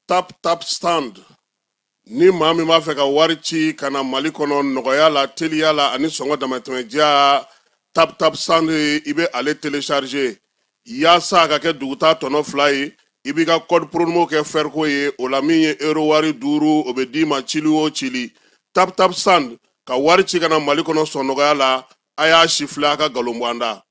tap stand ni maa min b'a fɛ ka wari ci ka na Mali kɔnɔ nɔgɔya la teliya la ani sɔngɔ damatɛmɛdiya tap stand i bɛ ale télécharger yaasa a ka kɛ duguta tɔnɔ 2 ye i b'i ka code promo kɛ Ferco ye o la min ye euro wari 5 o bɛ d'i ma cili o cili tap stand ka wari ci ka na Mali kɔnɔ sɔn nɔgɔya la a y'a sifilɛ a ka galon bɔ an da.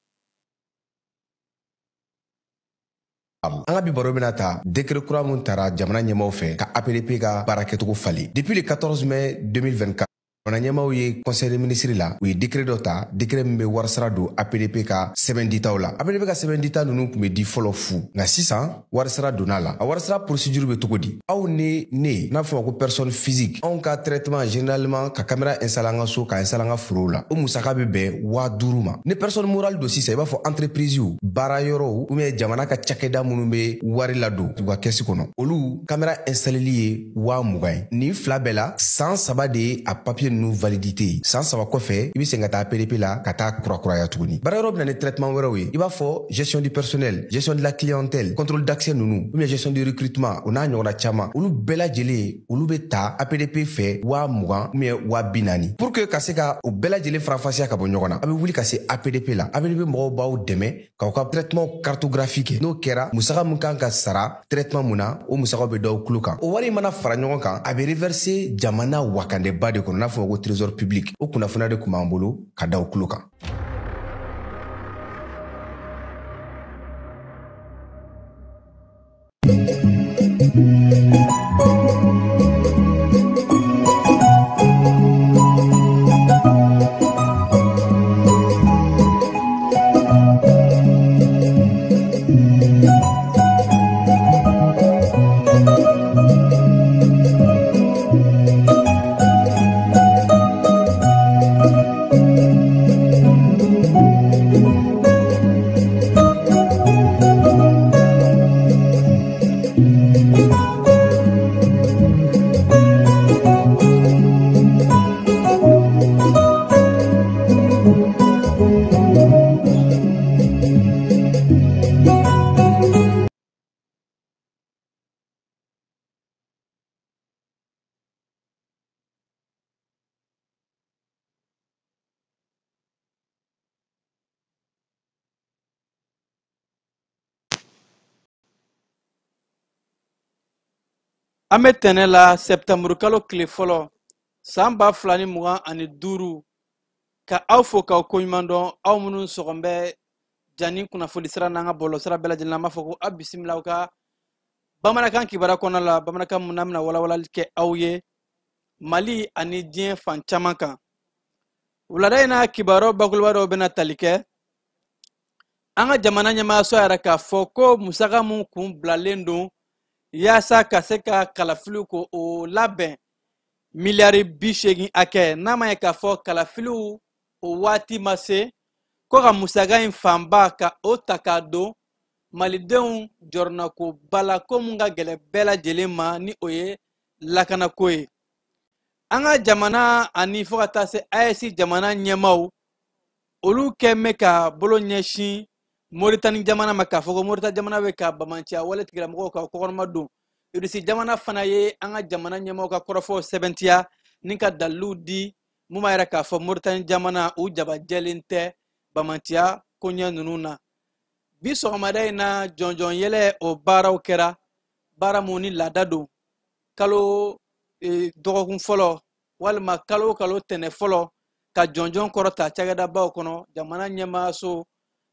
An ka bi baro bɛna ta décret kura mun tara jamana ɲɛmaw fɛ ka APDP ka baara kɛcogo falen. Depuis le 14 mai 2024 jamana ɲɛmaw ye conseil des ministres la u ye décret dɔ ta décret min bɛ warisara don APDP ka sɛbɛn ditaw la. APDP ka sɛbɛn dita ninnu tun bɛ di fɔlɔ fu nka sisan warisara donna la. A warisara procédure bɛ cogo di? Aw ni ne n'a fɔ ma ko personne physique anw ka traitement généralement ka caméra installer an ka so ka installer an ka forow la o musaka bɛ bɛn 5000 ma. Ni personne morale don sisan i b'a fɔ entreprise u baara yɔrɔw ou bien jamana ka cakɛda minnu bɛ wari la don u ka kɛsi kɔnɔ olu caméra installeli ye 20,000 ye. Nin fila bɛɛ la san 3 de ye a papier ninnu validité san 3 kɔfɛ i bɛ segin ka taa APDP la ka taa kurakuraya tuguni. Baara yɔrɔ bɛna ni traitement wɛrɛw ye i b'a fɔ gestion du personnel, gestion de la clientèle, contrôle d'accès ninnu ou bien gestion du recrutement o n'a ɲɔgɔnna caman olu bɛɛ lajɛlen olu bɛ ta APDP fɛ 20,000 ou bien 40,000 pour que ka se ka o bɛɛ lajɛlen farafasiya ka bɔ ɲɔgɔn na a bɛ wuli ka se APDP la. APDP mɔgɔw b'aw dɛmɛ k'aw ka traitement cartographique kɛ n'o kɛra musaka min kan ka sara traitement mun na o musakaw bɛ d'aw tulo kan. O wari mana fara ɲɔgɔn kan a bɛ reverser jamana wakandɛba de kɔnɔ n'a fɔ ko trésor public o kunnafoniya de tun b'an bolo ka d'aw tulo kan. An bɛ tɛnɛ la septembre kalo tile fɔlɔ san 2025 ka aw fo k'aw koɲuman dɔn aw minnu sɔgɔn bɛ jani kunnafoni sira n'an ka bɔlɔsira bɛɛ lajɛlen an b'a fɔ ko a bisimila aw ka bamanankan kibaruya kɔnɔ la bamanankan mun n'an bɛna walawalali kɛ aw ye Mali ani diɲɛ fan caman kan. Wulada in na kibaruya bakuruba dɔw bɛna tali kɛ an ka jamana ɲɛmaayaso yɛrɛ k'a fɔ ko musaka mun kun bilalen don yaasa ka se ka kalafiliw ko o labɛn miliyari 80 hakɛ n'a ma ye k'a fɔ kalafiliw o waati ma se ko ka musaka in fanba ka o ta k'a don malidenw jɔrɔnako bala ko mun ka gɛlɛ bɛɛ lajɛlen ma ni o ye lakanako ye. An ka jamana ani fo ka taa se AES jamana ɲɛmaaw olu kɛn bɛ ka bolo ɲɛsin Moritani jamana ma k'a fɔ ko Moritani jamana bɛ ka bamanciya wale tigilamɔgɔw ka kɔkɔrɔma don Irisi jamana fana ye an ka jamana ɲɛmaaw ka kɔrɔfɔ sɛbɛntiya ni ka dalilu di mun b'a yɛrɛ k'a fɔ Moritani jamana u jabajɛlen tɛ bamanciya koɲɛ ninnu na. Bi sɔgɔmada in na jɔnjɔn yɛlɛ o baaraw kɛra baara mun ni laada don kalo dɔgɔkun fɔlɔ walima kalo kalo tɛnɛ fɔlɔ ka jɔnjɔn kɔrɔta cakɛdabaw kɔnɔ jamana ɲɛmaayaso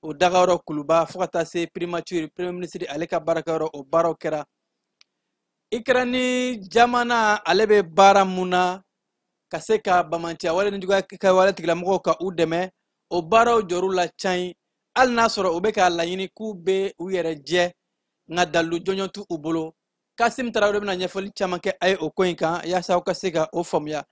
o dagayɔrɔ kuluba fo ka taa se primature premier ministre ale ka baarakɛyɔrɔ o baaraw kɛra. Ukraine jamana ale bɛ baara mun na ka se ka bamanciya wale ni juguya kɛ wale tigilamɔgɔw ka u dɛmɛ o baaraw jɔr'u la can hali n'a sɔrɔ u bɛ k'a laɲini k'u bɛ u yɛrɛ jɛ nka dalilu jɔnjɔn t'u bolo. Kasim Tarawele bɛna ɲɛfɔli caman kɛ a ye o ko in kan yaasa aw ka se ka o faamuya.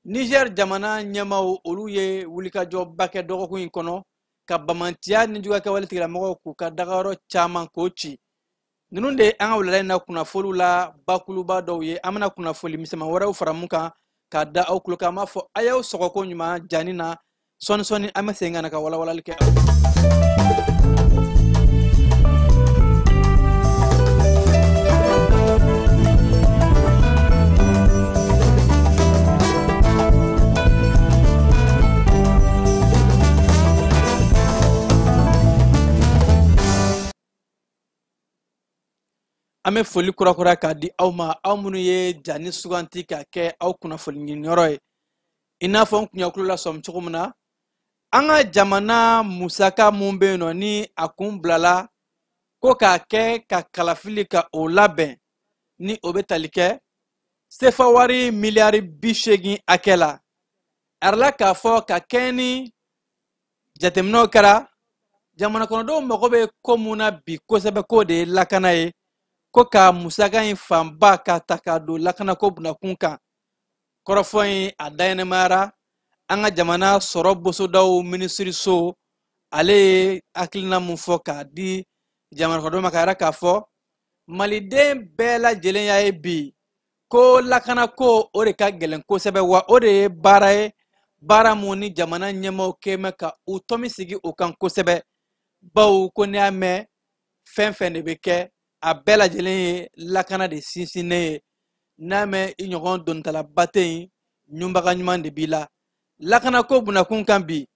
Niger jamana ɲɛmaaw olu ye wulikajɔba kɛ dɔgɔkun in kɔnɔ ka bamanciya ni juguya kɛ wale tigilamɔgɔw k'u ka dagayɔrɔ caman k'o ci. Ninnu de an ka wulada in na kunnafoliw la bakuluba dɔw ye an bɛna kunnafoli misɛnman wɛrɛw fara mun kan k'a da aw tulo kan an b'a fɔ a y'aw sɔgɔko ɲuman jani na sɔni an bɛ segin ka na ka walawalali kɛ aw. an bɛ foli kurakura k'a di aw ma aw minnu ye jani suganti ka kɛ aw kunnafoni ɲiniyɔrɔ ye i n'a fɔ n kun y'aw tulo lasɔmi cogo min na an ka jamana musaka mun bɛ yen nɔ ni a kun bilala ko k'a kɛ ka kalafili ka o labɛn ni o bɛ tali kɛ sefa wari miliyari 80 hakɛ la arala k'a fɔ ka kɛ ni jateminɛw kɛra jamana kɔnɔdenw mago bɛ ko mun na bi kosɛbɛ k'o de ye lakana ye ko ka musaka in fanba ka ta ka don lakanako bunakun kan kɔrɔfɔ in a dayɛlɛmayara an ka jamana sɔrɔ bosodaw minisiriso ale ye hakilina mun fɔ k'a di jamana kɔnɔdenw ma k'a yira k'a fɔ maliden bɛɛ lajɛlen y'a ye bi ko lakanako o de ka gɛlɛn kosɛbɛ wa o de ye baara ye baara mun ni jamana ɲɛmaaw kɛmɛ ka u tɔmi sigi o kan kosɛbɛ bawo ko n'i y'a mɛn fɛn fɛn de bɛ kɛ a bɛɛ lajɛlen ye lakana de sinsinnen ye n'a mɛn i ɲɔgɔn donntalaba tɛ yen ɲunbaga ɲuman de b'i la lakanako bunakun kan bi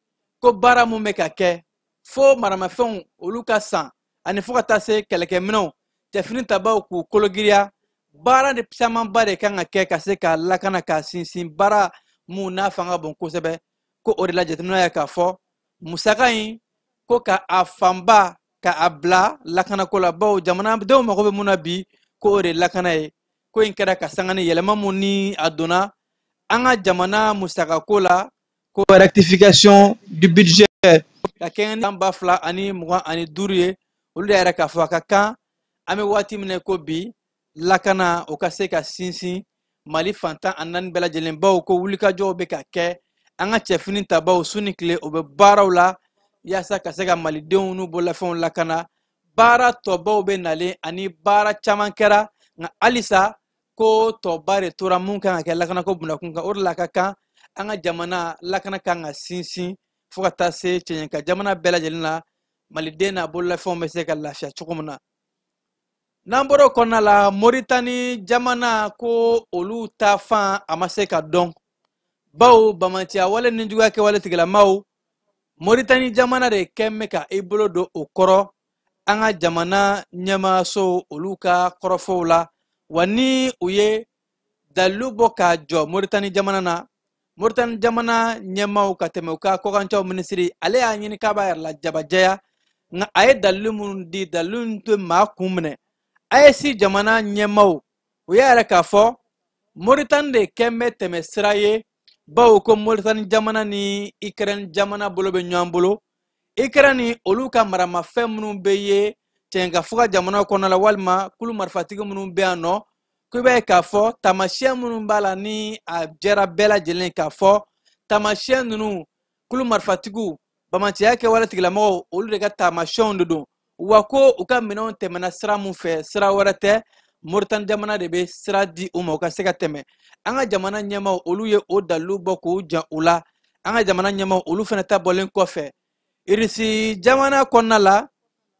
ko baara mun bɛ ka kɛ fo maramafɛnw olu ka san ani fo ka taa se kɛlɛkɛminɛnw cɛfini tabaw k'u kologiriya baara de camanba de kan ka kɛ ka se ka lakana ka sinsin baara mun n'a fanga bon kosɛbɛ ko o de la jateminɛ ye k'a fɔ musaka in ko ka a fanba ka a bila lakanako la bawo jamanadenw mago bɛ mun na bi ko o de lakana ye ko in kɛra ka sanga ni yɛlɛma mun ni a donna an ka jamana musakako la ko rectification du budget ka kɛ ni 2025 ye olu de yɛrɛ k'a fɔ a ka kan an bɛ waati min na ko bi lakana o ka se ka sinsin mali fantan a 4 bɛɛ lajɛlen bawo ko wulikajɔw bɛ ka kɛ an ka cɛfini tabaw su ni tile o bɛ baaraw la yaasa ka se ka malidenw n'u bololafɛnw lakana baara tɔbaw bɛ nalen ani baara caman kɛra nka halisa ko tɔba de tora mun kan ka kɛ lakanako bunakun kan o de la ka kan an ka jamana lakana kan ka sinsin fo ka taa se cɛɲɛ ka jamana bɛɛ lajɛlen na maliden n'a bololafɛnw bɛ se ka lafiya cogo min na n'an bɔra o kɔnɔna la moritani jamana ko olu ta fan a ma se ka dɔn bawo bamaciya wale ni juguya kɛwale tigilamaw moritani jamana de kɛn bɛ ka i bolo don o kɔrɔ an ka jamana ɲɛmaaso olu ka kɔrɔfɔw la wa ni u ye dalilu bɔ k'a jɔ moritani jamana na moritani jamana ɲɛmaaw ka tɛmɛ u ka kɔkancaw minisiri ale y'a ɲini k'a b'a yɛrɛ la jabajɛya nka a ye dalilu minnu di dalilu min tɛ maa kun minɛ AES jamana ɲɛmaaw u y'a yɛrɛ k'a fɔ moritani de kɛn bɛ tɛmɛ sira ye bawo ko moritani jamana ni Ukraine jamana bolo bɛ ɲɔgɔn bolo Ukraine ni olu ka maramafɛn minnu bɛ ye cɛnkafuga jamana kɔnɔ la walima kulu marifatigi minnu bɛ yan nɔ ko i b'a ye k'a fɔ taamasiyɛn minnu b'a la ni a jɛra bɛɛ lajɛlen k'a fɔ taamasiyɛn ninnu kulu marifatigiw bamaciya kɛwale tigilamɔgɔw olu de ka taamasiyɛnw de don wa ko u ka minɛnw tɛmɛna sira mun fɛ sira wɛrɛ tɛ moritani jamana de bɛ sira di u ma u ka se ka tɛmɛ an ka jamana ɲɛmaaw olu ye o dalilu bɔ k'u jan u la an ka jamana ɲɛmaaw olu fana ta bɔlen kɔfɛ irisi jamana kɔnɔna la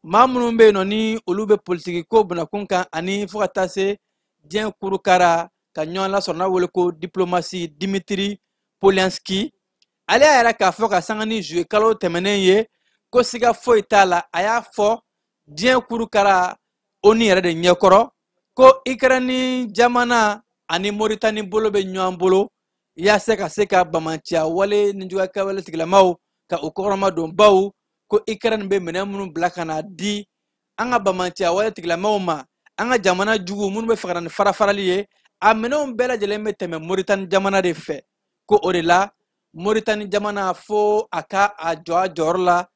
maa minnu bɛ yen nɔ ni olu bɛ politiki ko bunakun kan ani fo ka taa se diɲɛ kurukara ka ɲɔgɔn lasɔrɔ n'a wele ko diplomasi Dimitri Polyanski ale y'a yɛrɛ k'a fɔ ka sanga ni juillet kalo tɛmɛnen ye ko siga foyi t'a la a y'a fɔ diɲɛ kurukara ONU yɛrɛ de ɲɛkɔrɔ ko Ukraine jamana ani Moritani bolo bɛ ɲɔgɔn bolo yaasa ka se ka bamaciya wale ni juguya kɛwale tigilamaw ka u kɔkɔrɔma don bawo ko Ukraine bɛ minɛn minnu bila ka na di an ka bamaciya wale tigilamaw ma an ka jamana jugu minnu bɛ fɛ ka na ni farafarali ye a minɛnw bɛɛ lajɛlen bɛ tɛmɛ Moritani jamana de fɛ ko o de la Moritani jamana fo a ka a jɔ a jɔyɔrɔ la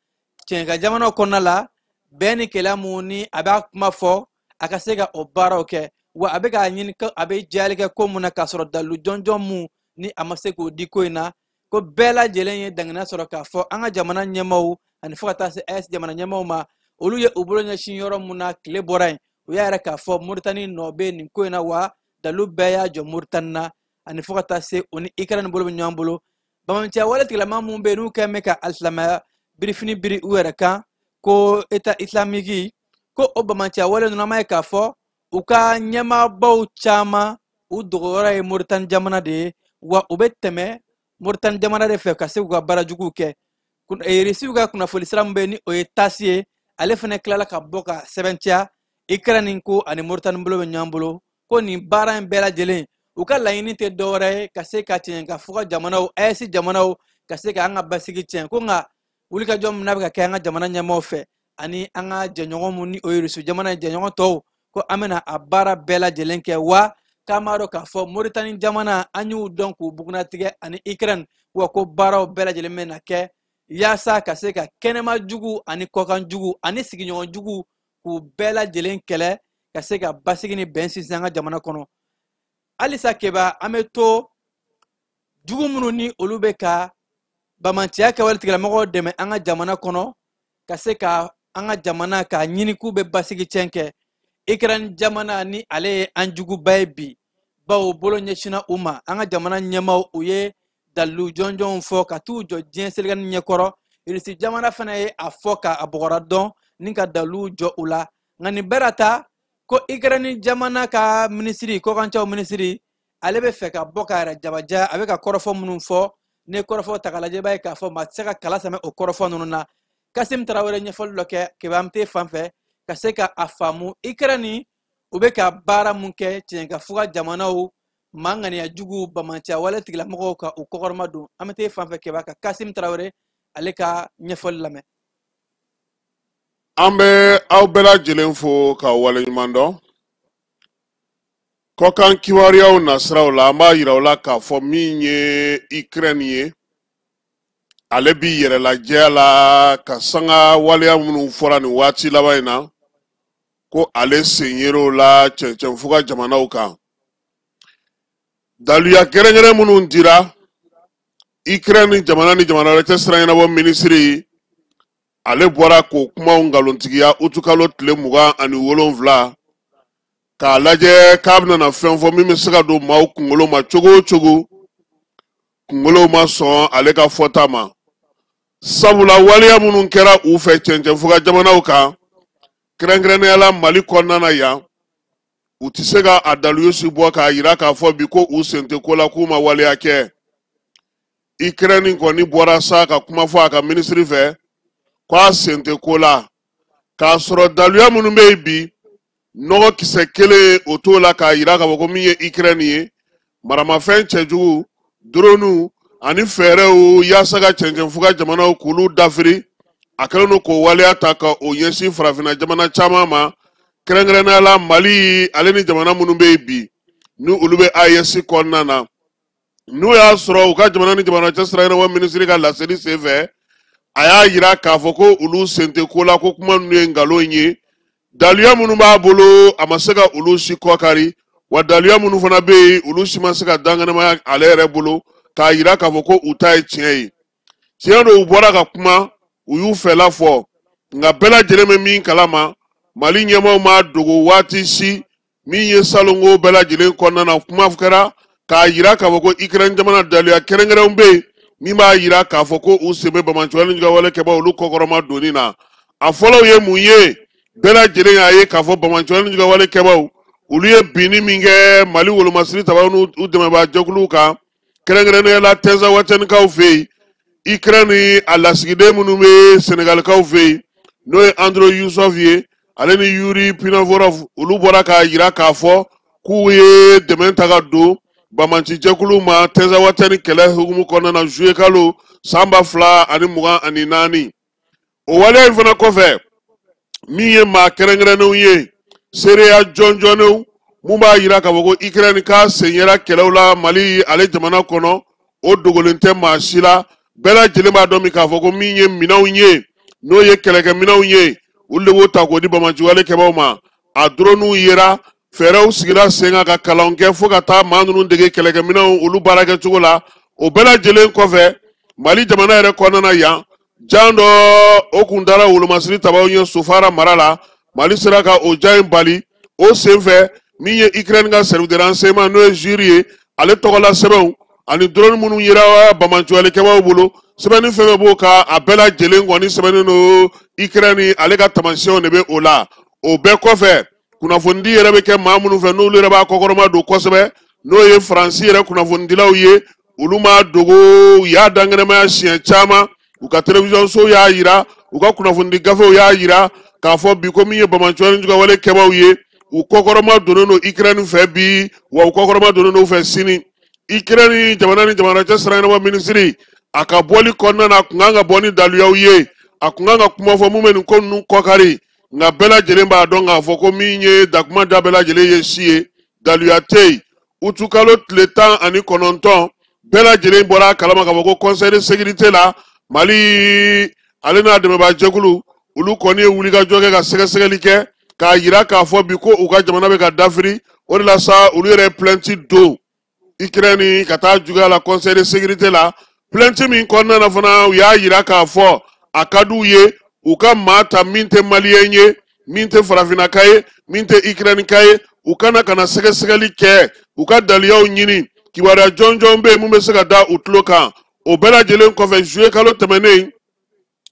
cɛnka jamana kɔnɔna la bɛn ni kɛlɛ mun ni a b'a kuma fɔ a ka se ka o baaraw kɛ wa a bɛ k'a ɲini ko a bɛ jayali kɛ ko mun na k'a sɔrɔ dalilu jɔnjɔn mun ni a ma se k'o di ko in na ko bɛɛ lajɛlen ye danganiya sɔrɔ k'a fɔ an ka jamana ɲɛmaaw ani fo ka taa se AES jamana ɲɛmaaw ma olu ye u bolo ɲɛsin yɔrɔ mun na tile bɔra yen u y'a yɛrɛ k'a fɔ Moritani nɔ bɛ nin ko in na wa dalilu bɛɛ y'a jɔ Moritani na ani fo ka taa se o ni Ukraine bolo bɛ ɲɔgɔn bolo bamaciya wale tigilama mun bɛ yen n'u kɛn bɛ ka alisilamaya birifini biri u yɛrɛ kan ko État islamique ko o bamaciya wale ninnu an b'a ye k'a fɔ u ka ɲɛmaabaw caman u dogoyɔrɔ ye Moritani jamana de ye wa u bɛ tɛmɛ Moritani jamana de fɛ ka se k'u ka baara juguw kɛ irisiw ka kunnafoni sira min bɛ yen ni o ye TASS ye ale fana tilala ka bɔ ka sɛbɛntiya Ukraine ko ani Mauritanie bolo be nyambolo ko ni bara en bela jelen u ka layini te dore ka se ka tiɲɛ ka fuga jamanaw AES jamanaw ka se ka an ka basigi tiɲɛ ko nga wuli ka jɔn na be ka kɛ an ka jamana ɲɛmaaw fɛ ani an ka jɛɲɔgɔn mun ni o ye Rusu jamana jɛɲɔgɔn tɔw ko an bɛna a baara bɛɛ lajɛlen kɛ wa k'an b'a dɔn k'a fɔ Mauritanie jamana an y'u dɔn k'u bugunatigɛ ani Ukraine wa ko baaraw bɛɛ lajɛlen bɛna kɛ yaasa ka se ka kɛnɛma jugu ani kɔkan jugu ani sigiɲɔgɔn jugu k'u bɛɛ lajɛlen kɛlɛ ka se ka basigi ni bɛn sinsin an ka jamana kɔnɔ halisa keba an bɛ to jugu minnu ni olu bɛ ka bamanciya kɛwale tigilamɔgɔw dɛmɛ an ka jamana kɔnɔ ka se ka an ka jamana ka ɲini k'u bɛ basigi tiɲɛ kɛ Ukraine jamana ni ale ye an juguba ye bi bawo bolo ɲɛsinna u ma an ka jamana ɲɛmaaw u ye dalilu jɔnjɔnw fɔ ka t'u jɔ diɲɛ seligani ɲɛkɔrɔ Rusi jamana fana ye a fɔ k'a bɔgɔra dɔn ni ka dalilu jɔ u la nka nin bɛɛ ta ko Ukraine jamana ka minisiri kɔkancaw minisiri ale bɛ fɛ ka bɔ ka yɛrɛ jabaja a bɛ ka kɔrɔfɔ minnu fɔ ne kɔrɔfɔ ta k'a lajɛ b'a ye k'a fɔ maa tɛ se ka kala sɛmɛ o kɔrɔfɔ ninnu na Kasim Tarawele ɲɛfɔli dɔ kɛ Kebamte fan fɛ ka se ka a faamu Ukraine u bɛ ka baara mun kɛ tiɲɛ ka fuga jamanaw maa ŋaniya jugu bamanciya wale tigilamɔgɔw ka u kɔkɔrɔma don an bɛ taa fan fɛ Keba ka Kasim Tarawele ale ka ɲɛfɔli lamɛn. An bɛ aw bɛɛ lajɛlen fo ka waleɲuman dɔn kɔkan kibaruyaw nasiraw la an b'a yira u la k'a fɔ min ye Ukraine ye ale bi yɛrɛlajɛya la ka sanga waleya minnu fɔra nin waati laban in na ko ale sen yer'o la cɛncɛnfuga jamanaw kan daluya gɛrɛgɛrɛ minnu dira Ukraine jamana ni jamana wɛrɛ cɛ siran ɲɛnabɔ minisiri ale bɔra k'o kumaw nkalontigiya utukalo tile 27 k'a lajɛ k'a bɛna fɛn fɔ min bɛ se ka don maaw kunkolo ma cogo o cogo kunkolo ma sɔn ale ka fɔta ma sabula waleya minnu kɛra u fɛ cɛncɛnfuga jamanaw kan kɛrɛnkɛrɛnnenya la Mali kɔnɔna na yan u tɛ se ka a daluyosi bɔ k'a jira k'a fɔ bi ko u sen tɛ ko la k'u ma waleya kɛ Ukraine kɔni bɔra sa ka kuma fɔ a ka minisiri fɛ k'a sen tɛ ko la k'a sɔrɔ daluya minnu bɛ yen bi nɔgɔ kisɛ kelen o t'o la k'a jira k'a fɔ ko min ye Ukraine ye maramafɛn cɛjugu drone ani fɛɛrɛw yaasa ka cɛncɛnfuga jamanaw k'olu dafiri a kɛlen don k'o waleya ta ka o ɲɛsin farafinna jamana caman ma kɛrɛnkɛrɛnnenya la Mali ale ni jamana minnu bɛ yen bi ni olu bɛ AES kɔnɔna na n'o y'a sɔrɔ u ka jamana ni jamana cɛ siran ɲɛnabɔ minisiri ka laseli senfɛ a y'a jira k'a fɔ ko olu sen tɛ ko la ko kuma ninnu ye nkalon ye daluya minnu b'a bolo a ma se ka olu si kɔkari wa daluya minnu fana bɛ yen olu si ma se ka danganamaya ale yɛrɛ bolo k'a jira k'a fɔ ko u ta ye tiɲɛ ye tiɲɛ don u bɔra ka kuma u y'u fɛla fɔ nka bɛɛ lajɛlen bɛ min kalama Mali ɲɛmaaw ma dogo waati si min ye salongo bɛɛ lajɛlen kɔnɔna na kuma kɛra k'a jira k'a fɔ ko Ukraine jamana daluya kɛrɛnkɛrɛnw bɛ yen min b'a jira k'a fɔ ko u sen bɛ bamanciya ni wale kɛbaaw olu kɔkɔrɔma donni na a fɔlɔw ye mun ye bɛɛ lajɛlen y'a ye k'a fɔ bamanciya ni wale kɛbaaw olu ye binni min kɛ Mali wolomasiri tabaw n'u dɛmɛbaa jɛkuluw kan kɛrɛnkɛrɛnnenya la Tɛnza Watenikaw fɛ yen Ukraine a lasigiden minnu bɛ Senegalikaw fɛ yen n'o ye Andro Yusuf ye ale ni Yuri Pinavorov olu bɔra k'a jira k'a fɔ k'u ye dɛmɛ ta ka don bamanci jɛkulu ma Tɛnza Wateni kɛlɛ hukumu kɔnɔna na juillet kalo 2024 o waleya in fana kɔfɛ min ye maa kɛrɛnkɛrɛnnenw ye seereya jɔnjɔnnenw mun b'a jira k'a fɔ ko Ukraine k'a sen yera kɛlɛw la Mali ale jamana kɔnɔ o dogolen tɛ maa si la bɛɛ lajɛlen b'a dɔn min k'a fɔ ko min ye minɛnw ye n'o ye kɛlɛkɛminɛnw ye olu de b'o ta k'o di bamaci wale kɛbaaw ma a dronew yera fɛɛrɛw sigira sen kan ka kalanw kɛ fo ka taa maa ninnu dege kɛlɛkɛminɛnw olu baara kɛcogo la o bɛɛ lajɛlen kɔfɛ Mali jamana yɛrɛ kɔnɔna na yan jan dɔ o kun dara wolomasiri tabaw ɲɛ Sofara mara la Mali sera ka o ja in bali o senfɛ min ye Ukraine ka service de renseignement n'o ye JUR ye ale tɔgɔla sɛbɛnw ani drone minnu yera bamaci wale kɛbaaw bolo sɛbɛnni fɛn fɛn b'o kan a bɛɛ lajɛlen kɔni sɛbɛnnen don Ukraine ale ka taamasiyɛnw de bɛ o la o bɛɛ kɔfɛ kunnafonidi yɛrɛ bɛ kɛ maa minnu fɛ n'olu yɛrɛ b'a kɔkɔrɔma don kosɛbɛ n'o ye Faransi yɛrɛ kunnafonidilaw ye olu ma dogo u y'a danganamaya siɲɛ caman u ka télévision so y'a jira u ka kunnafonidi gafew y'a jira k'a fɔ bi ko min ye Bamanancuwani juga wale kɛbaaw ye u kɔkɔrɔma donnen don Ukraine fɛ bi wa u kɔkɔrɔma donnen don u fɛ sini. Ukraine jamana ni jamana cɛ siranyɛnɛbɔ minisiri a ka bɔli kɔnɔna na a kun kan ka bɔ ni daluyaw ye a kun kan ka kuma fɔ mun bɛ nin ko ninnu kɔkari nka bɛɛ lajɛlen b'a dɔn k'a fɔ ko min ye dakuma da bɛɛ lajɛlen ye si ye daluya tɛ yen. Utukalo tile 19 bɛɛ lajɛlen bɔra a kalama k'a fɔ ko conseil de sécurité la Mali ale n'a dɛmɛbaa jɛkulu olu kɔni ye wulikajɔ kɛ ka sɛgɛsɛgɛli kɛ k'a yira k'a fɔ bi ko u ka jamana bɛ ka dafiri o de la sa olu yɛrɛ plainte don Ukraine ka taa juguya la conseil de sécurité la plainte min kɔnɔna na fana u y'a yira k'a fɔ a ka d'u ye u ka maa ta min tɛ maliyɛn ye min tɛ farafinaka ye min tɛ Ukraine ka ye u kana sɛgɛsɛgɛli kɛ u ka daliyaw ɲini kibaruya jɔnjɔn bɛ yen mun bɛ se ka da u tulo kan o bɛɛ lajɛlen kɔfɛ juillet kalo tɛmɛnen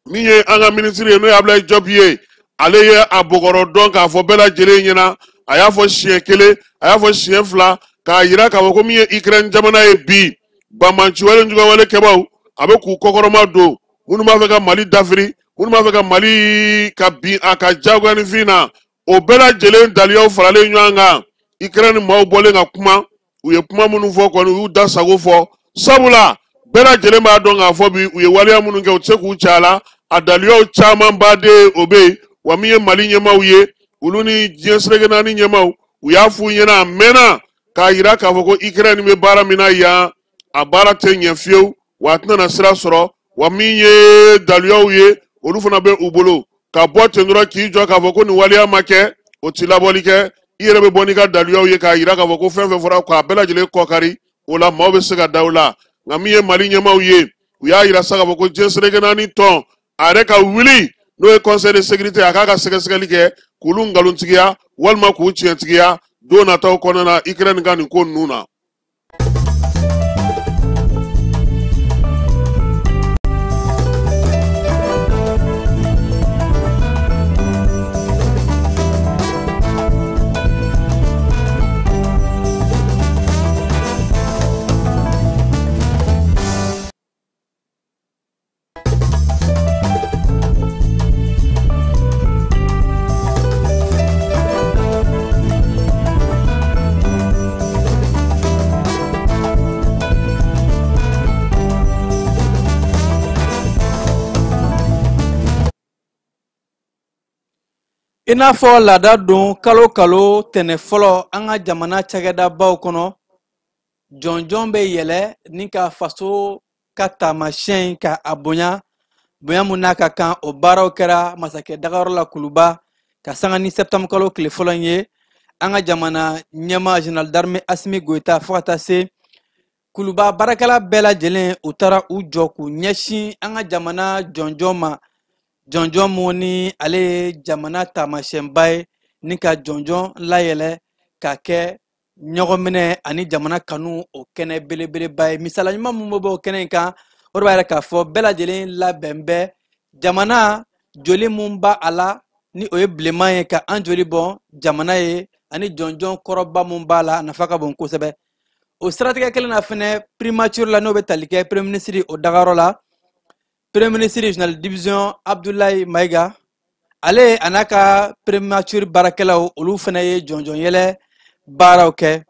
min ye an ka minisiri ye n'o ye Ablaye Diop ye ale ye a bɔgɔrɔ dɔn k'a fɔ bɛɛ lajɛlen ɲɛna a y'a fɔ siɲɛ 1 a y'a fɔ siɲɛ 2 k'a yira k'a fɔ ko min ye Ukraine jamana ye bi Bamanancuwani juga wale kɛbaaw a bɛ k'u kɔkɔrɔma don minnu b'a fɛ ka Mali dafiri minnu b'a fɛ ka Mali ka bin a ka jagoyanifin na o bɛɛ lajɛlen daliyaw faralen ɲɔgɔn kan Ukraine maaw bɔlen ka kuma u ye kuma minnu fɔ kɔni u y'u da sago fɔ sabula bɛɛ lajɛlen b'a dɔn k'a fɔ bi u ye waleya minnu kɛ u tɛ se k'u cɛ a la a daliyaw caman baden o bɛ yen wa min ye Mali ɲɛmaaw ye olu ni diɲɛ seleke naani ɲɛmaaw u y'a f'u ɲɛna a mɛnna k'a yira k'a fɔ ko Ukraine bɛ baara min na yan a baara tɛ ɲɛ fiyewu wa a tɛna na sira sɔrɔ wa min ye daliyaw ye olu fana bɛ u bolo ka bɔ ten dɔrɔn k'i jɔ k'a fɔ ko nin waleya ma kɛ o tɛ labɔli kɛ i yɛrɛ bɛ bɔ n'i ka daliyaw ye k'a yira k'a fɔ ko fɛn fɛn fɔra k'a bɛɛ lajɛlen kɔkari o la maaw bɛ se ka da o la nka min ye Mali ɲɛmaaw ye u y'a yira sa k'a fɔ ko diɲɛ seleke naani tɔn a yɛrɛ ka wuli n'o ye conseil de sécurité a k'a ka sɛgɛsɛgɛli kɛ k'olu nkalontigiya walima k'u tiɲɛtigiya don nataw kɔnɔna na Ukraine ka nin ko ninnu na. I n'a fɔ laada don kalo kalo tɛnɛ fɔlɔ an ka jamana cakɛdabaw kɔnɔ jɔnjɔn bɛ yɛlɛ ni ka faso ka taamasiyɛn ka a bonya mun n'a ka kan o baaraw kɛra masakɛ dagayɔrɔ la Kuluba ka sanga ni septembre kalo tile fɔlɔ in ye an ka jamana ɲɛmaa général d'armée Asimi Goïta fo ka taa se Kuluba baarakɛla bɛɛ lajɛlen u taara u jɔ k'u ɲɛsin an ka jamana jɔnjɔn ma jɔnjɔn mun ni ale ye jamana taamasiyɛnba ye ni ka jɔnjɔn layɛlɛ ka kɛ ɲɔgɔnminɛ ani jamana kanu o kɛnɛ belebeleba ye misala ɲuman mun bɛ bɔ o kɛnɛ in kan o de b'a yɛrɛ k'a fɔ bɛɛ lajɛlen labɛn bɛ jamana joli mun b'a a la ni o ye bilenman ye ka an joli bɔn jamana ye ani jɔnjɔn kɔrɔba mun b'a la a nafa ka bon kosɛbɛ o siratigɛ kelen na fɛnɛ primature la n'o bɛ tali kɛ premier ministre o dagayɔrɔ la premier ministre général division Abdoulaye Maïga ale a n'a ka primature baarakɛlaw olu fana ye jɔnjɔn yɛlɛ baaraw kɛ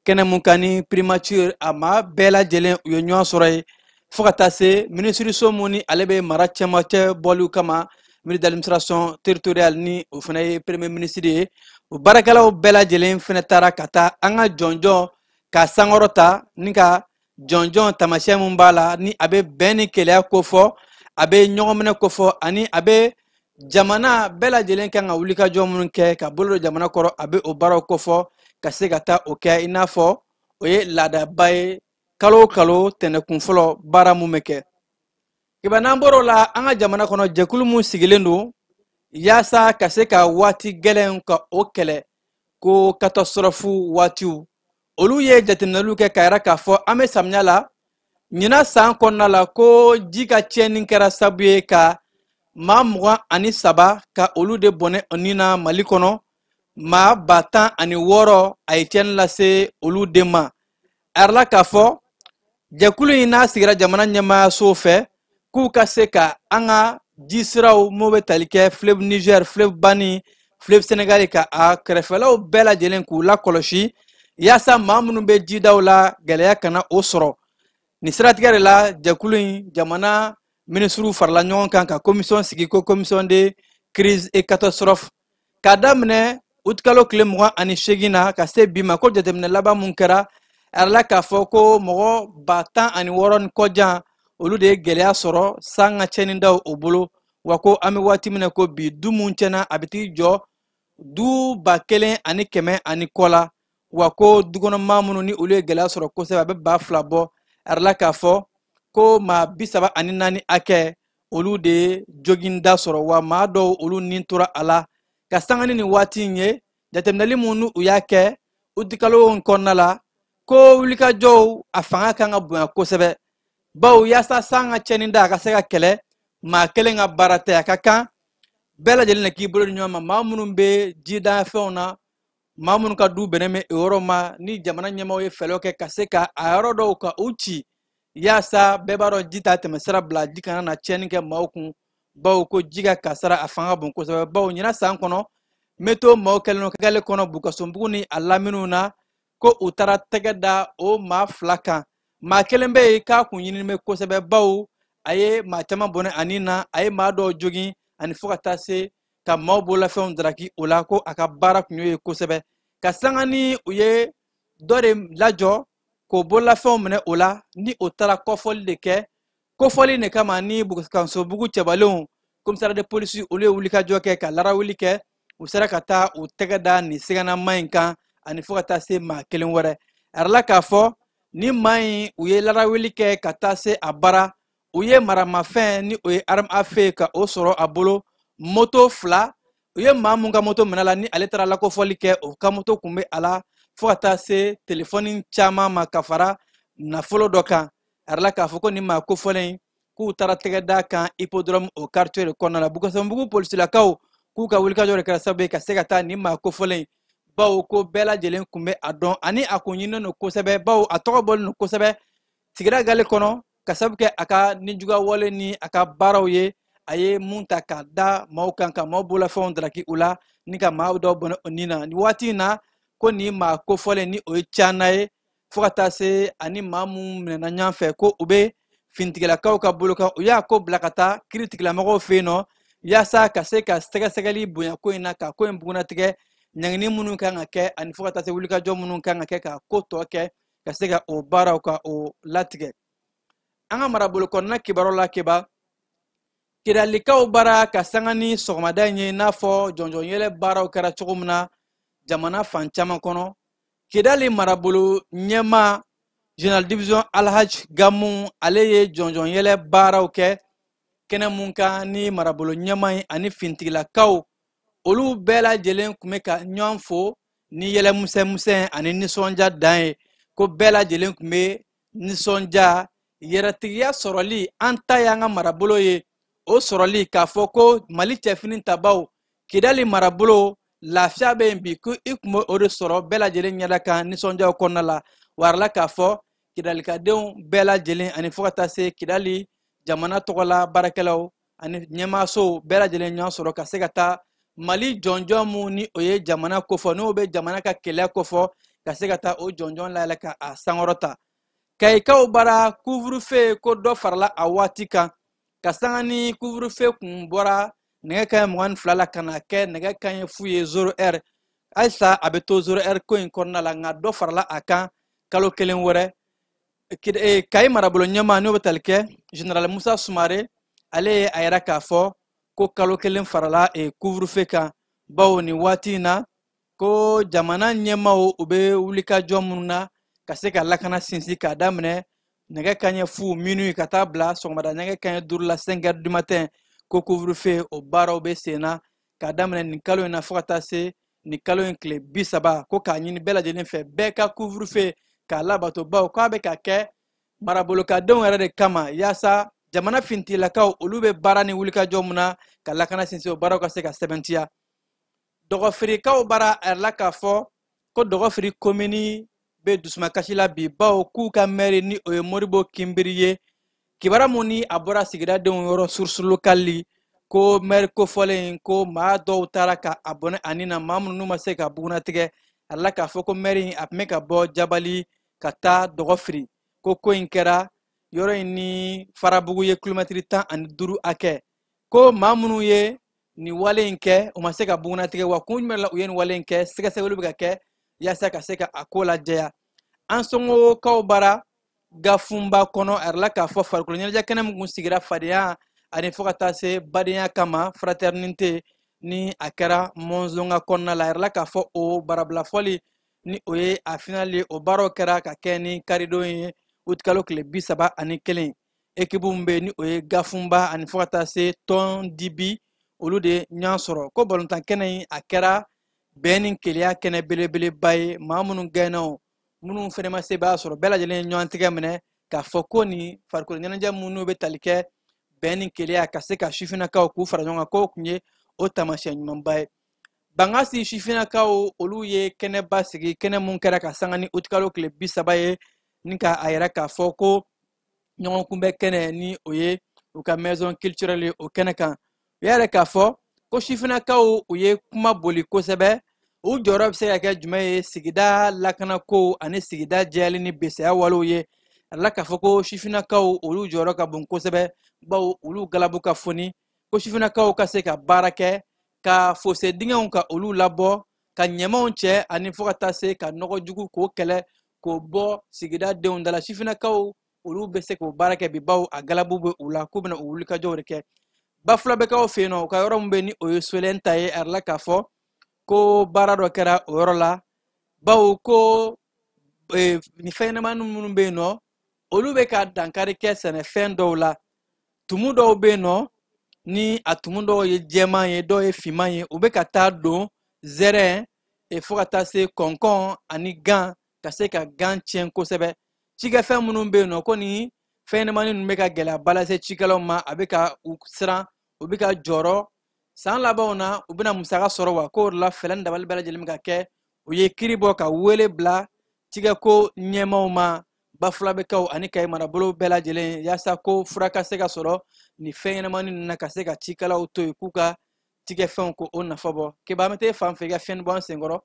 kɛnɛ mun kan ni primature a maa bɛɛ lajɛlen u ye ɲɔgɔn sɔrɔ ye fo ka taa se ministre so mun ni ale bɛ mara cɛmancɛ bɔliw kama ministre d'administration territoriale ni o fana ye premier ministre ye o baarakɛlaw bɛɛ lajɛlen fana taara ka taa an ka jɔnjɔn ka sankɔrɔ ta ni ka jɔnjɔn taamasiyɛn mun b'a la ni a bɛ bɛn ni keleya ko fɔ a bɛ ɲɔgɔnminɛ ko fɔ ani a bɛ jamana bɛɛ lajɛlen kan ka wulikajɔ minnu kɛ ka bolo don jamana kɔrɔ a bɛ o baaraw ko fɔ ka se ka taa o kɛ i n'a fɔ o ye laadaba ye kalo o kalo tɛnɛkun fɔlɔ baara mun bɛ kɛ kiba n'an bɔr'o la an ka jamana kɔnɔ jɛkulu mun sigilen don yaasa ka se ka waati gɛlɛn ka o kɛlɛ ko catastrophe waatiw olu ye jateminɛliw kɛ ka yira k'a fɔ an bɛ samiya la ɲina san kɔnɔna la ko ji ka tiɲɛni kɛra sababu ye ka maa 23 ka olu de bɔnɛ nin na Mali kɔnɔ maa 16 a ye tiɲɛni lase olu de ma a yirala k'a fɔ jɛkulu in n'a sigira jamana ɲɛmaayaso fɛ k'u ka se ka an ka jisiraw mo be tali kɛ fleuve Niger, fleuve Bani, fleuve Sénégal ka a kɛrɛfɛlaw bɛɛ lajɛlen k'u lakɔlɔsi yaasa maa minnu bɛ jidaw la gɛlɛya kana o sɔrɔ. Ni siratigɛ de la jɛkulu in jamana ministres farala ɲɔgɔn kan ka commission sigi ko commission de crise et catastrophe k'a daminɛ août kalo tile 28 na ka se bi ma ko jateminɛ laban mun kɛra a yɛrɛ la k'a fɔ ko mɔgɔ 16 ni kɔjan olu de ye gɛlɛya sɔrɔ san ka cɛnni da o bolo wa ko an bɛ waati min na ko bi du mun cɛnna a bɛ t'i jɔ du 1100 ani kɔ la wa ko dukɔnɔmaa minnu ni olu ye gɛlɛya sɔrɔ kosɛbɛ a bɛ 2000 bɔ a yɛrɛ la k'a fɔ ko maa 34 hakɛ olu de ye joginda sɔrɔ wa maa dɔw olu nin tora a la ka sanga ni waati in ye jateminɛli minnu u y'a kɛ août kalo in kɔnɔna la ko wulikajɔw a fanga kan ka bonya kosɛbɛ bawo yaasa san ka cɛnni da a ka se ka kɛlɛ maa kelen ka baara tɛ a ka kan bɛɛ lajɛlen na k'i bolo di ɲɔgɔn ma maa minnu bɛ jidan fɛnw na maa minnu ka du bɛnnen bɛ o yɔrɔ ma ni jamana ɲɛmaaw ye fɛɛrɛw kɛ ka se ka a yɔrɔ dɔw ka u ci yaasa bɛɛ b'a dɔn ji t'a tɛmɛsira bila ji kana na tiɲɛni kɛ maaw kun bawo ko ji ka kasara a fanga bon kosɛbɛ bawo ɲina san kɔnɔ meto maaw kɛlen don kɛgɛlen kɔnɔ bukasonbugu ni a laminiw na ko u taara tɛgɛ da o maa 2 kan maa kelen bɛ yen k'a kun ɲinini bɛ kosɛbɛ bawo a ye maa caman bɔnɛ ani na a ye maa dɔw jogin ani fo ka taa se ka maaw bololafɛnw daraki o la ko a ka baara kun y'o ye kosɛbɛ ka sanga ni u ye dɔ de lajɔ k'o bololafɛnw minɛ o la ni o taara kɔfɔli de kɛ kofɔli de kama ni bukasonbugu cɛbalenw komisariya de polisi olu ye wulikajɔ kɛ ka larawuli kɛ u sera ka taa u tɛgɛ da nin sigannama in kan ani fo ka taa se maa kelen wɛrɛ a yɛrɛ la k'a fɔ ni maa in u ye larawuli kɛ ka taa se a bara u ye maramafɛn ni o ye arme à feu ka o sɔrɔ a bolo moto 2 u ye maa mun ka moto minɛ la ni ale taara lakofɔli kɛ o ka moto kun bɛ a la fo ka taa se telefɔni caman ma ka fara nafolo dɔ kan a yɛrɛ la k'a fɔ ko nin maa kofɔlen k'u taara tɛgɛ da kan hippodrome o quartier de kɔnɔna la bukasonbugu polisilakaw k'u ka wulikajɔ de kɛra sababu ye ka se ka taa nin maa kofɔlen bawo ko bɛɛ lajɛlen kun bɛ a dɔn ani a kun ɲininen don kosɛbɛ bawo a tɔgɔ bɔlen don kosɛbɛ sigida gale kɔnɔ ka sababu kɛ a ka nijuguya wale ni a ka baaraw ye a ye mun ta ka da maaw kan ka maaw bololafɛnw daraki u la ni ka maaw dɔw bɔnɛ o nin na nin waati in na ko nin maa kofɔlen ni o ye cana ye fo ka taa se ani maa mun minɛna ɲɔgɔn fɛ ko u bɛ finitigilakaw ka bolo kan u y'a ko bila ka taa kiiritigilamɔgɔw fɛ yen nɔ yaasa ka se ka sɛgɛsɛgɛli bonya ko in na ka ko in bugunnatigɛ ɲangini minnu kan ka kɛ ani fo ka taa se wulikajɔ minnu kan ka kɛ ka ko tɔ kɛ ka se ka o baaraw ka o latigɛ an ka marabolo kɔnɔna kibaruw la keba kidalikaw baara ka sanga ni sɔgɔmada in ye n'a fɔ jɔnjɔn yɛlɛ baaraw kɛra cogo min na jamana fan caman kɔnɔ kidali marabolo ɲɛma général division alhaj gamu ale ye jɔnjɔn yɛlɛ baaraw kɛ kɛnɛ mun kan ni marabolo ɲɛma ye ani finitigilakaw olu bɛɛ lajɛlen kun bɛ ka ɲɔgɔn fo ni yɛlɛ misɛnmisɛn ani nisɔndiya dan ye ko bɛɛ lajɛlen kun bɛ nisɔndiya yɛrɛtigiya sɔrɔli an ta y'an ka marabolo ye o sɔrɔli k'a fɔ ko mali cɛfini tabaw kidali marabolo lafiya bɛ yen bi ko i kun bɛ o de sɔrɔ bɛɛ lajɛlen ɲɛda kan nisɔndiyaw kɔnɔna la warala k'a fɔ kidalikadenw bɛɛ lajɛlen ani fo ka taa se kidali jamana tɔgɔla baarakɛlaw ani ɲɛmaasow bɛɛ lajɛlen ɲɔgɔn sɔrɔ ka se ka taa mali jɔnjɔn mun ni o ye jamana kofɔ n'o bɛ jamana ka kɛlɛ kofɔ ka se ka taa o jɔnjɔn layɛlɛ ka a sankɔrɔta kayikaw bara couvre-feu ko dɔ farala a waati kan ka sanga ni couvre-feu kun bɔra nɛgɛ kanɲɛ 22 la ka na kɛ nɛgɛ kanɲɛ 0 ye 0 heure halisa a bɛ to 0 heure ko in kɔnɔna la nka dɔ farala a kan kalo kelen wɛrɛ kayi marabolo ɲɛma n'o bɛ tali kɛ général musa sumare ale ye a yɛrɛ k'a fɔ ko kalo kelen farala couvre-feu kan bawo nin waati in na ko jamana ɲɛmaw u bɛ wulikajɔ minnu na ka se ka lakana sinsin k'a daminɛ nɛgɛ kanɲɛ 0 minuit ka taa bila sɔgɔmada nɛgɛ kanɲɛ 5 la 5 heures du matin ko couvre-feu o baaraw bɛ sen na k'a daminɛ nin kalo in na fo ka taa se nin kalo in tile 30 ko k'a ɲini bɛɛ lajɛlen fɛ bɛɛ ka couvre-feu k'a labato bawo k'a bɛ ka kɛ marabolokadenw yɛrɛ de kama yaasa jamana finitigilakaw olu bɛ baara ni wulikajɔ mun na ka lakana sinsin o baaraw ka se ka sɛbɛntiya dɔgɔfirikaw baara a yɛrɛ la k'a fɔ ko dɔgɔfiri komini bɛ dusumakasi la bi bawo k'u ka maire ni o ye moribo kinbiri ye kibara mun ni a bɔra sigidadenw yɔrɔ source locale ko maire ko fɔlen ko maa dɔw taara ka a bɔnɛ ani na maa minnu ma se ka bugunatigɛ ala k'a fɔ ko maire a tun bɛ ka bɔ jabali ka taa dɔgɔ firi ko in kɛra yɔrɔ in ni farabugu ye kilomɛtiri 15 hakɛ ko maa minnu ye ni wale in kɛ u ma se ka bugunatigɛ wa kun jumɛn la u ye ni wale in kɛ sɛgɛsɛgɛliw bɛ ka kɛ yaasa ka se ka a ko lajɛya an sɔngɔkaw bara gafunba kɔnɔ a yɛrɛ la k'a fɔ farikolo ɲɛnajɛ kɛnɛ min kun sigira fadenya ani fɔ ka taa se badenya kama fraternité ni a kɛra mɔnzɔnga kɔnɔna la a yɛrɛ la k'a fɔ o barabila fɔli ni o ye a final ye o baaraw kɛra ka kɛ ni karidon ye utikalo tile 31 ekipu min bɛ ni o ye gafunba ani fɔ ka taa se tɔn dibi olu de ɲɔgɔn sɔrɔ ko balontan kɛnɛ in a kɛra bɛn ni keleya kɛnɛ belebeleba ye maa minnu gɛnnaw minnu fɛnɛ ma se b'a sɔrɔ bɛɛ lajɛlen ye ɲɔgɔn tigɛ minɛ k'a fɔ ko ni farikolo ɲɛnajɛ minnu bɛ tali kɛ bɛn ni keleya ka se ka sifinnakaw k'u fara ɲɔgɔn kan k'o tun ye o taamasiyɛn ɲumanba ye bangasi sifinnakaw olu ye kɛnɛba sigi kɛnɛ mun kɛra ka sanga ni utikalo tile 30 ye ni ka a yɛrɛ k'a fɔ ko ɲɔgɔn kunbɛ kɛnɛ ni o ye u ka maison culturelle ye o kɛnɛ kan u y'a yɛrɛ k'a fɔ ko sifinnakaw u ye kuma boli kosɛbɛ u jɔyɔrɔ bɛ se ka kɛ jumɛn ye sigida lakanako ani sigida jɛyali ni besaya walew ye a la k'a fɔ ko sifinnakaw olu jɔyɔrɔ ka bon kosɛbɛ bawo olu galabu ka foni ko sifinnakaw ka se ka baara kɛ ka fosse dingɛw ka olu labɔ ka ɲɛmaw cɛ ani fɔ ka taa se ka nɔgɔ jugu k'o kɛlɛ k'o bɔ sigida denw dala sifinnakaw olu bɛ se k'o baara kɛ bi bawo a galabu bɛ u la k'u bɛna u wulikajɔw de kɛ bafulabɛkaw fɛ yen nɔ u ka yɔrɔ min bɛ ni o ye solen ta ye a la k'a fɔ ko baara dɔ kɛra o yɔrɔ la bawo ko ni fɛn ɲɛnamani minnu bɛ yen nɔ olu bɛ ka dankari kɛ sɛnɛfɛn dɔw la tumu dɔw bɛ yen nɔ ni a tumu dɔw ye jɛman ye dɔw ye finman ye u bɛ ka taa don zɛrɛn fo ka taa se kɔnkɔn ani gan ka se ka gan tiɲɛ kosɛbɛ cikɛfɛn minnu bɛ yen nɔ ko ni fɛn ɲɛnamani ninnu bɛ ka gɛlɛyaba lase cikɛlaw ma a bɛ ka u siran u bɛ ka jɔrɔ san labanw na u bɛna musaka sɔrɔ wa k'o de la fɛɛrɛ ni dabali bɛɛ lajɛlen bɛ ka kɛ u ye kiiri bɔ ka wele bila cikɛko ɲɛmaaw ma bafulabɛkaw ani kayi marabolo bɛɛ lajɛlen yaasa ko fura ka se ka sɔrɔ ni fɛn ɲɛnamani ninnu na ka se ka cikɛlaw to yen k'u ka cikɛfɛnw ko o nafa bɔ kiba an bɛ taa fan fɛ i ka fiɲɛni bɔ an senkɔrɔ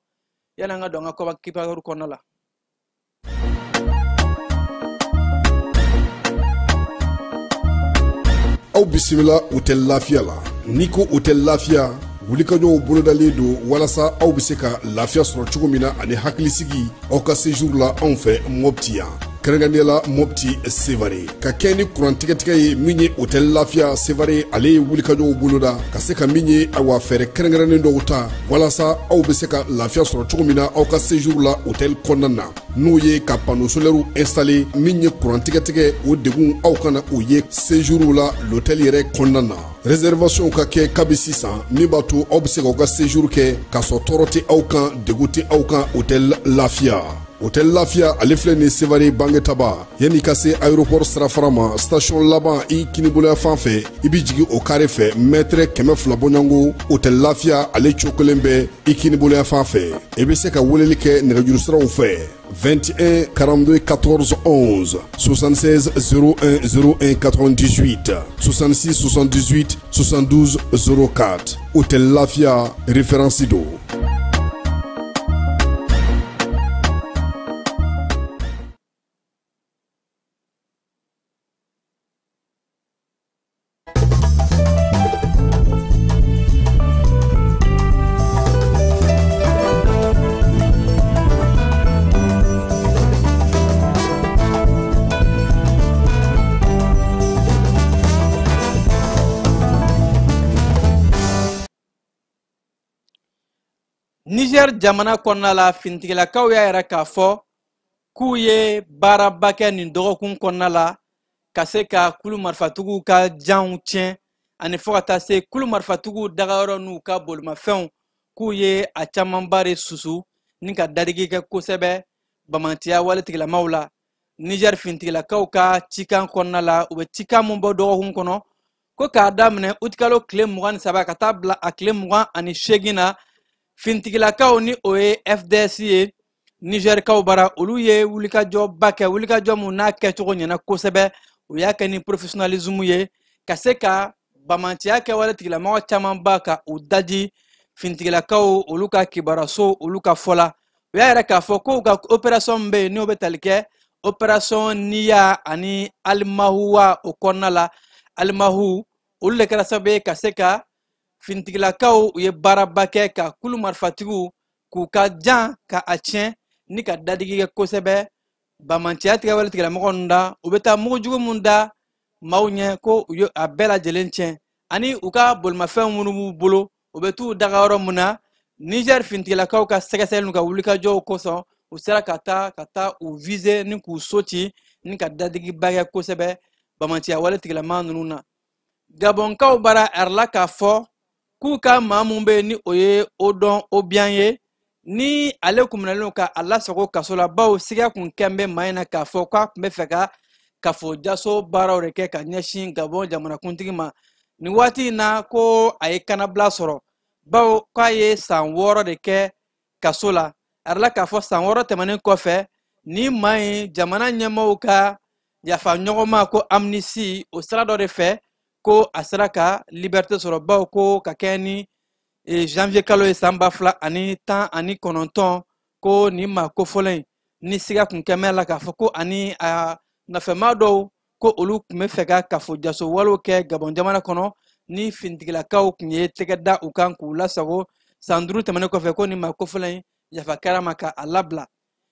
yanni an ka don an ka kibaru kɔnɔna la. aw bisimila u tɛ lafiya la n'i ko u tɛ lafiya wulikajɔw bolodalen don walasa aw bɛ se ka lafiya sɔrɔ cogo min na ani hakilisigi aw ka séjour la anw fɛ Mopti yan kɛrɛnkɛrɛnnenya Mopti Sevare ka kɛ ni kurantigɛtigɛ ye min ye hôtel lafiya Sevare ale ye wulikajɔw boloda ka se ka min ye awa fɛɛrɛ kɛrɛnkɛrɛnnen dɔw ta walasa aw bɛ se ka lafiya sɔrɔ cogo min na aw ka séjour la hôtel kɔnɔna na n'o ye ka panneau solaire installé min ye kurantigɛtigɛ o degun aw kana o ye séjour la l'hôtel yɛrɛ kɔnɔna na réservation ka kɛ kabi sisan min b'a to aw bɛ se k'aw ka séjour kɛ k'a sɔrɔ tɔɔrɔ tɛ aw kan degun tɛ aw kan hôtel lafiya. hôtel lafiya ale filɛ ni Sevare bangetaba yanni ka se aéroport sirafara ma station laban i kiniboloya fan fɛ i bi jigi o kare fɛ mètre 200 bɔɲɔngo hôtel lafiya ale cokolen bɛ i kiniboloya fan fɛ i bɛ se ka weleli kɛ nɛgɛjuru siraw fɛ 21 42 14 11 76 01 01 98 66 78 72 04 hôtel lafiya référence do. Niger jamana kɔnɔna la fintigilakaw y'a yɛrɛ k'a fɔ k'u ye baaraba kɛ nin dɔgɔkun kɔnɔna la ka se ka kulu marifatigiw ka janw tiɲɛ ani fɔ ka taa se kulu marifatigiw dagayɔrɔ n'u ka bolimafɛnw k'u ye a camanba de susu ni ka dadigi kɛ kosɛbɛ bamantiya waletigilamaw la Niger fintigilakaw ka cikan kɔnɔna la u bɛ cikan mun bɔ dɔgɔkun kɔnɔ ko k'a daminɛ utikalo tile 23 ka taa bila a tile 28 na fintigilakaw ni o ye FDS ye Nigerkaw bara olu ye wulikajɔba kɛ wulikajɔ mun n'a kɛcogo ɲɛna kosɛbɛ u y'a kɛ ni professionnalisme ye ka se ka bamantiya kɛwale tigilamɔgɔ caman ba ka u daji fintigilakaw olu ka kibaraso olu ka fɔla u y'a yɛrɛ k'a fɔ ko u ka opération min bɛ yen n'o bɛ tali kɛ opération niya ani alimahuwa o kɔnɔna la alimahu olu de kɛra sababu ye ka se ka fintigilakaw u ye baaraba kɛ ka kulu marifatigiw k'u ka jan ka a tiɲɛ ni ka dadigi kɛ kosɛbɛ bamantiya tigɛwale tigilamɔgɔ ninnu da u bɛ taa mugujugu mun da maaw ɲɛ ko u ye a bɛɛ lajɛlen tiɲɛ ani u ka bolimafɛn minnu b'u bolo u bɛ t'u daga yɔrɔ mun na Niger fintigilakaw ka sɛgɛsɛgɛli n'u ka wulikajɔw kosɔn u sera ka taa u viser ni k'u so ci ni ka dadigiba kɛ kosɛbɛ bamantiya wale tigilama ninnu na Gabonkaw bara ɛrɛla k'a fɔ k'u ka maa mun bɛ yen ni o ye Odon Obiang ye ni ale kun minɛlen ka a lasago kaso la bawo siga kun kɛn bɛ maa in na k'a fɔ k'a kun bɛ fɛ ka kafojaso baaraw de kɛ ka ɲɛsin Gabon jamanakuntigi ma ni waati in na ko a ye kanabila sɔrɔ bawo k'a ye san 6 de kɛ kaso la ɛrɛla k'a fɔ san 6 tɛmɛnen kɔfɛ ni maa in jamana ɲɛmaaw ka yafa ɲɔgɔnma ko amnistie o sira dɔ de fɛ ko a sera ka liberté sɔrɔ bawo ko ka kɛ ni janvier kalo ye san 2019 ko ni maa kofɔlen ni siga kun kɛmɛ la k'a fɔ ko ani a nafɛma dɔw ko olu kun bɛ fɛ ka kafojaso walew kɛ Gabon jamana kɔnɔ ni fintigilakaw kun ye tɛgɛ da u kan k'u lasago san 5 tɛmɛnen kɔfɛ ko ni maa kofɔlen yafa kɛra ma ka a labila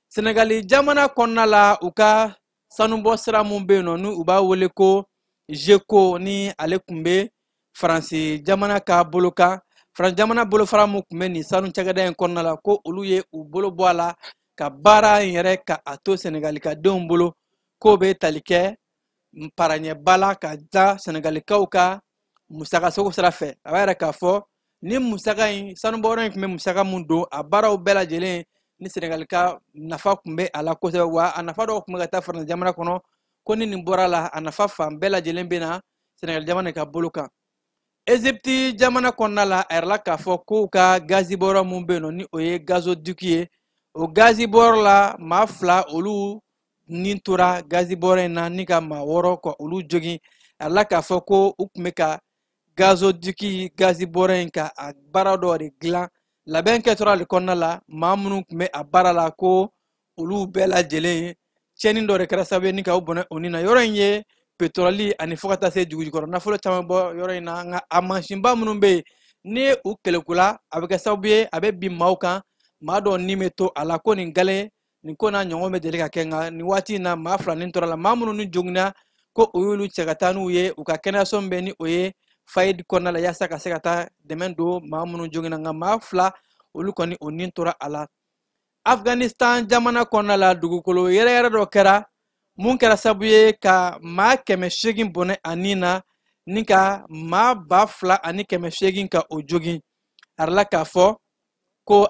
Senegali jamana kɔnɔna la u ka sanubɔ sira mun bɛ yen nɔ ni u b'a wele ko JECO ni ale kun bɛ Faransi jamana ka bolo kan Faransi jamana bolofara mun kun bɛ nin sanu cakɛda in kɔnɔna la ko olu ye u bolo bɔ a la ka baara in yɛrɛ ka a to Senegalikadenw bolo k'o bɛ tali kɛ paraɲɛba la ka da Senegalikaw ka musakasogo sira fɛ a b'a yɛrɛ k'a fɔ ni musaka in sanubɔyɔrɔ in kun bɛ musaka mun don a baaraw bɛɛ lajɛlen ni Senegalika nafa kun bɛ a la kosɛbɛ wa a nafa dɔw kun bɛ ka taa Faransi jamana kɔnɔ ko ni nin bɔra la a nafa fan bɛɛ lajɛlen bɛ na Senegali jamana ka bolo kan Egypte jamana kɔnɔna la a yɛrɛla k'a fɔ k'u ka gazibɔyɔrɔ mun bɛ yen nɔ ni o ye gazoduc ye o gazibɔyɔrɔ la maa 2 olu ni tora gazibɔyɔrɔ in na ni ka maa 6 ka olu jogin a yɛrɛla k'a fɔ ko u kun bɛ ka gazoduc gazibɔyɔrɔ in ka a baara dɔ de dilan labɛn kɛtɔra ale kɔnɔna la maa minnu kun bɛ a baara la ko olu bɛɛ lajɛlen tiɲɛni dɔ de kɛra sababu ye ni ka u bɔnɛ o ni na yɔrɔ in ye pétrole ani fo ka taa se jugujukɔrɔ nafolo caman bɔ yɔrɔ in na nka a mansinba minnu bɛ yen ni u kɛlɛkola a bɛ kɛ sababu ye a bɛ bin maaw kan maa dɔw ni bɛ to a la ko nin gale nin ko n'a ɲɔgɔn bɛ deli ka kɛ nka nin waati in na maa 2 ni tora la maa minnu ni joginna ko o y'olu cɛ ka taa n'u ye u ka kɛnɛyaso min bɛ ni o ye fayidi kɔnɔna la yaasa ka se ka taa dɛmɛ don maa minnu joginna nka maa 2 olu kɔni o ni tora a la Afghanistan jamana kɔnɔna la dugukolo yɛrɛ dɔ kɛra mun kɛra sababu ye ka maa 800 bɔnɛ a nin na ni ka maa 2,800 ka o jogin a yɛrɛla k'a fɔ ko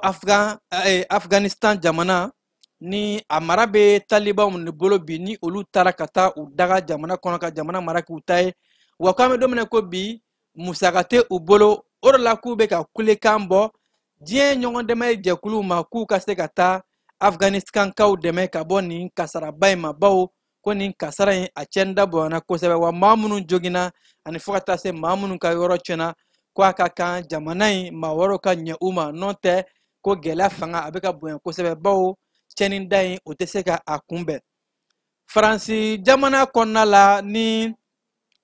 Afghanistan jamana ni a mara bɛ talibanw de bolo bi ni olu taara ka taa u daga jamana kɔnɔ ka jamana mara k'u ta ye wa k'an bɛ don min na ko bi musaka tɛ u bolo o de la k'u bɛ ka kulekan bɔ diɲɛ ɲɔgɔn dɛmɛ jɛkuluw ma k'u ka se ka taa Afganistankaw dɛmɛ ka bɔ nin kasaraba in ma bawo ko nin kasara in a cɛnda bonyana kosɛbɛ wa maa minnu joginna ani fo ka taa se maa minnu ka yɔrɔ tiɲɛna ko a ka kan jamana in maa wɛrɛw ka ɲɛ u ma n'o tɛ ko gɛlɛya fanga a bɛ ka bonya kosɛbɛ bawo cɛnida in o tɛ se ka a kunbɛn Faransi jamana kɔnɔna la ni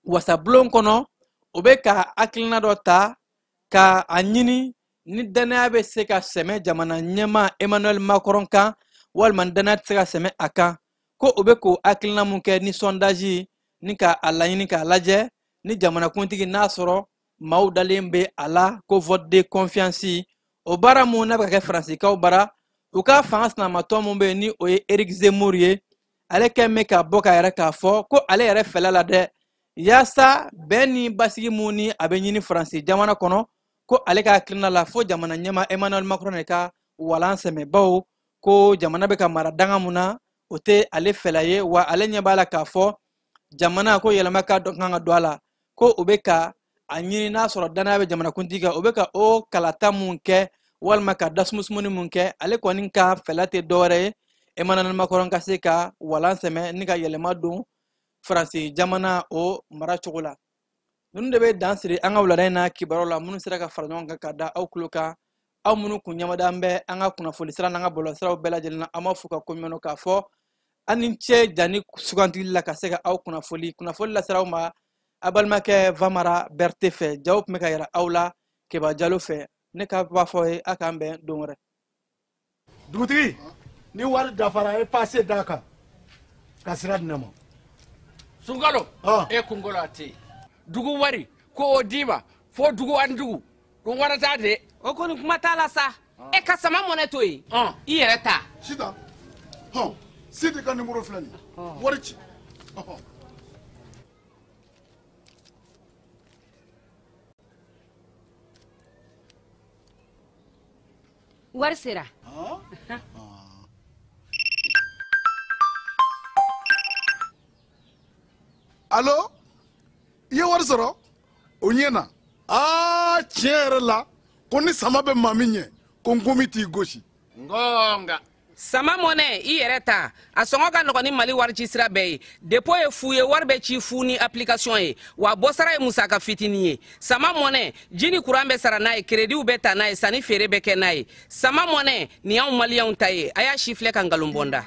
wasabulon kɔnɔ o bɛ ka hakilina dɔ ta ka a ɲini ni danaya bɛ se ka sɛmɛ jamana ɲɛmaa Emmanuel Macron kan walima danaya tɛ se ka sɛmɛ a kan ko o bɛ k'o hakilina mun kɛ ni sondage ni ka a laɲini k'a lajɛ ni jamanakuntigi n'a sɔrɔ maaw dalen bɛ a la ko vote de confiance o baara mun n'a bɛ ka kɛ Faransikaw bara u ka fanga sinamatɔ mun bɛ yen ni o ye Eric Zemmour ye ale kɛn bɛ ka bɔ k'a yɛrɛ k'a fɔ ko ale yɛrɛ fɛla la dɛ yaasa bɛn ni basigi mun ni a bɛ ɲini Faransi jamana kɔnɔ ko ale ka hakilina la fo jamana ɲɛmaa Emmanuel Macron de ka walan sɛmɛ bawo ko jamana bɛ ka mara danga mun na o tɛ ale fɛla ye wa ale ɲɛ b'a la k'a fɔ jamana ko yɛlɛma ka kan ka don a la ko o bɛ ka a ɲini n'a sɔrɔ danaya bɛ jamanakuntigi kan o bɛ ka o kalata mun kɛ walima ka dasumusumuni mun kɛ ale kɔni ka fɛla tɛ dɔwɛrɛ ye Emmanuel Macron ka se ka walan sɛmɛ ni ka yɛlɛma don Faransi jamana o mara cogo la Nunu de bɛ dan siri an ka wulada in na kibaru la minnu sera ka fara ɲɔgɔn kan ka da aw kulo kan aw minnu kun ɲamadan bɛ an ka kunnafoni sira n'an ka bɔlɔlɔsiraw bɛɛ lajɛlen na an b'a fɔ ka ko ɲuman k'a fɔ an ni cɛ janni sugantili la ka se ka aw kunnafoni lasiraw ma a balimakɛ Vamara Berete fɛ jaw tun bɛ ka yira aw la Keba Jalo fɛ ne ka b'a fɔ ye a k'an bɛn don wɛrɛ. Dugutigi ni wari dafara e passe d'a kan ka sira di ne ma. Sunkalo e kunkolo a tɛ yen dugu wari ko o d'i ma fo dugu ani dugu dun wari t'a de. O kɔni kuma t'a la sa e ka sama mɔnɛ to yen i yɛrɛ ta. Sita Sidi ka numéro filɛ nin ye wari ci. Wari sera. Allo i ye wari sɔrɔ o ɲɛna tiɲɛ yɛrɛ la ko ni sama bɛ maa min ɲɛ ko n komi t'i gosi. Ngonga. Sama mɔnɛ i yɛrɛ ta a sɔngɔ ka nɔgɔn ni Mali wari ci sira bɛɛ ye dépôt ye fu ye wari bɛ ci fu ni application ye wa bɔsara ye musaka fitinin ye sama mɔnɛ ji ni courant bɛ sara n'a ye crédit bɛ ta n'a ye sanni feere bɛ kɛ n'a ye sama mɔnɛ nin y'anw maliyɛnw ta ye a y'a si filɛ ka nkalon bɔ n da.